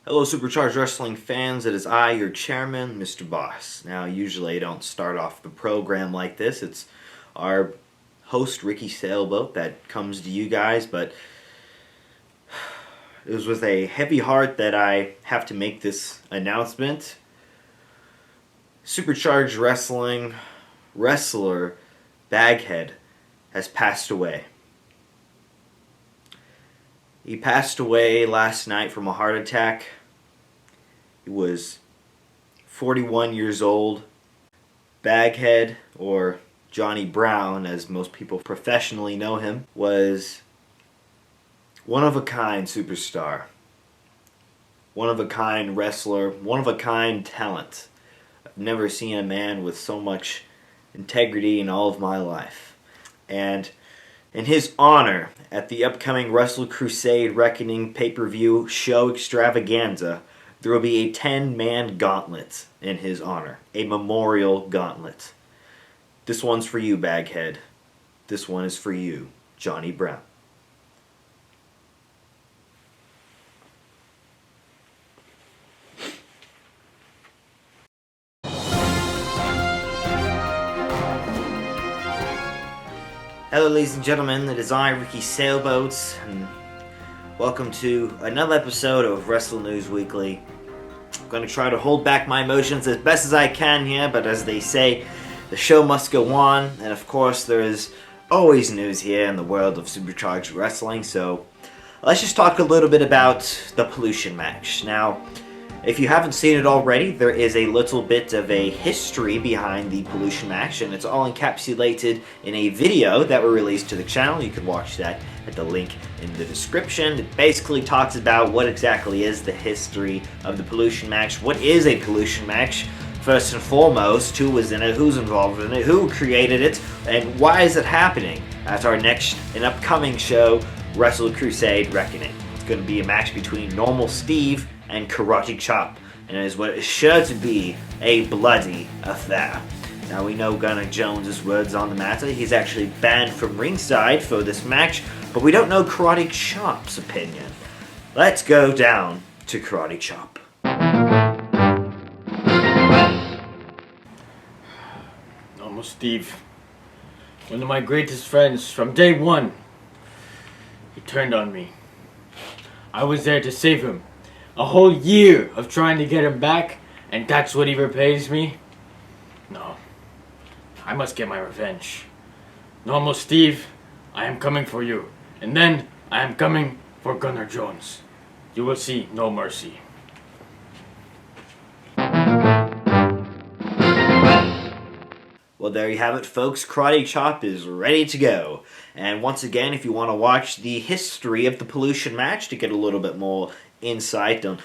Hello, SuperCharged Wrestling fans. It is I, your chairman, Mr. Boss. Now, usually I don't start off the program like this. It's our host, Ricky Sailboat, that comes to you guys, but it was with a heavy heart that I have to make this announcement. SuperCharged Wrestling wrestler Baghead has passed away. He passed away last night from a heart attack. He was 41 years old. Baghead, or Johnny Brown, as most people professionally know him, was one-of-a-kind superstar. One-of-a-kind wrestler. One-of-a-kind talent. I've never seen a man with so much integrity in all of my life. And in his honor, at the upcoming Wrestle Crusade Reckoning pay-per-view show extravaganza, there will be a 10-man gauntlet in his honor. A memorial gauntlet. This one's for you, Baghead. This one is for you, Johnny Brown. Hello, ladies and gentlemen, it is I, Ricky Sailboats, and welcome to another episode of Wrestle News Weekly. I'm going to try to hold back my emotions as best as I can here, but as they say, the show must go on, and of course there is always news here in the world of SuperCharged Wrestling, so let's just talk a little bit about the Pollution match. Now, if you haven't seen it already, there is a little bit of a history behind the Pollution match, and it's all encapsulated in a video that were released to the channel. You can watch that at the link in the description. It basically talks about what exactly is the history of the Pollution match. What is a Pollution match? First and foremost, who was in it, who's involved in it, who created it, and why is it happening at our next and upcoming show, Wrestle Crusade Reckoning. It's going to be a match between Normal Steve and Karate Chop, and it is what is sure to be a bloody affair. Now, we know Gunnar Jones' words on the matter. He's actually banned from ringside for this match, but we don't know Karate Chop's opinion. Let's go down to Karate Chop. Normal Steve, one of my greatest friends from day one. He turned on me. I was there to save him. A whole year of trying to get him back, and that's what he repays me? No. I must get my revenge. Normal Steve, I am coming for you. And then, I am coming for Gunnar Jones. You will see no mercy. Well, there you have it, folks. Karate Chop is ready to go. And once again, if you want to watch the history of the Pollution match to get a little bit more insight on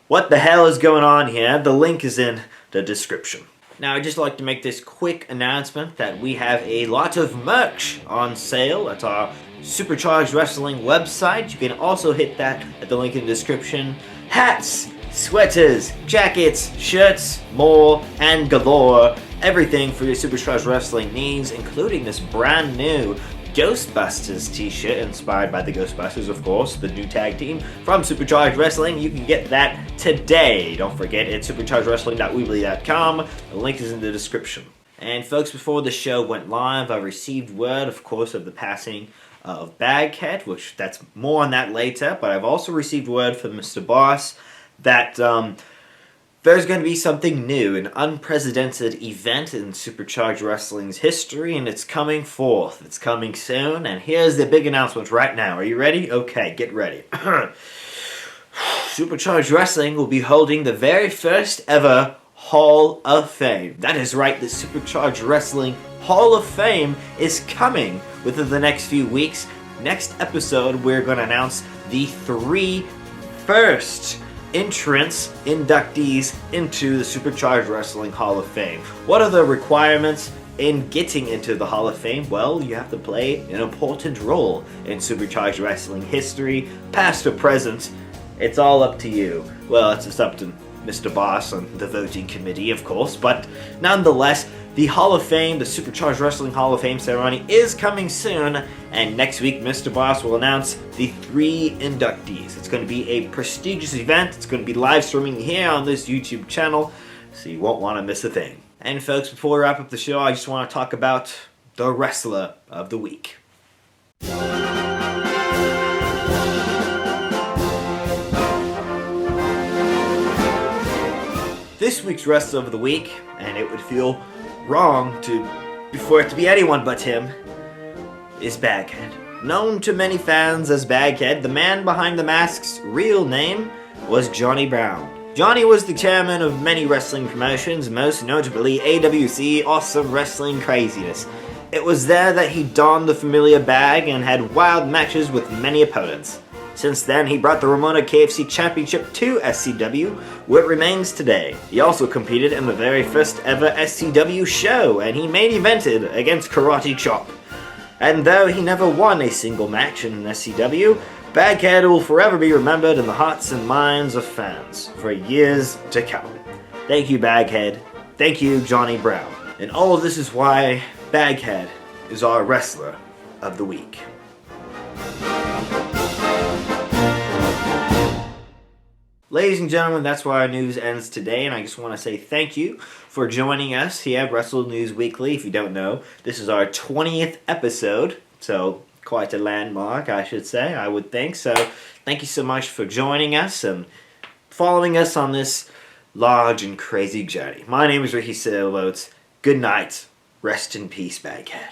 what the hell is going on here, the link is in the description. Now, I'd just like to make this quick announcement that we have a lot of merch on sale at our SuperCharged Wrestling website. You can also hit that at the link in the description. Hats, sweaters, jackets, shirts, more, and galore. Everything for your SuperCharged Wrestling needs, including this brand new Ghostbusters t-shirt, inspired by the Ghostbusters, of course, the new tag team from SuperCharged Wrestling. You can get that today. Don't forget, it's superchargedwrestling.weebly.com. The link is in the description. And folks, before the show went live, I received word, of course, of the passing of Baghead, which that's more on that later, but I've also received word from Mr. Boss that there's going to be something new, an unprecedented event in SuperCharged Wrestling's history, and it's coming forth. It's coming soon, and here's the big announcement right now. Are you ready? Okay, get ready. SuperCharged Wrestling will be holding the very first ever Hall of Fame. That is right, the SuperCharged Wrestling Hall of Fame is coming within the next few weeks. Next episode, we're going to announce the three first entrants, inductees into the SuperCharged Wrestling Hall of Fame. What are the requirements in getting into the Hall of Fame? Well, you have to play an important role in SuperCharged Wrestling history, past or present. It's all up to you. Well, it's just up to Mr. Boss and the voting committee, of course, but nonetheless, The Hall of Fame, the SuperCharged Wrestling Hall of Fame ceremony is coming soon, and next week Mr. Boss will announce the 3 inductees. It's going to be a prestigious event. It's going to be live streaming here on this YouTube channel, so you won't want to miss a thing. And folks, before we wrap up the show, I just want to talk about the Wrestler of the Week. This week's Wrestler of the Week, and it would feel wrong for it to be anyone but him, is Baghead. Known to many fans as Baghead, the man behind the mask's real name was Johnny Brown. Johnny was the chairman of many wrestling promotions, most notably AWC Awesome Wrestling Craziness. It was there that he donned the familiar bag and had wild matches with many opponents. Since then, he brought the Ramona KFC Championship to SCW, where it remains today. He also competed in the very first ever SCW show, and he main evented against Karate Chop. And though he never won a single match in SCW, Baghead will forever be remembered in the hearts and minds of fans for years to come. Thank you, Baghead. Thank you, Johnny Brown. And all of this is why Baghead is our Wrestler of the Week. Ladies and gentlemen, that's where our news ends today, and I just want to say thank you for joining us here at Wrestle News Weekly. If you don't know, this is our 20th episode, so quite a landmark, I should say, I would think. So thank you so much for joining us and following us on this large and crazy journey. My name is Ricky Sailboats. Good night. Rest in peace, Baghead.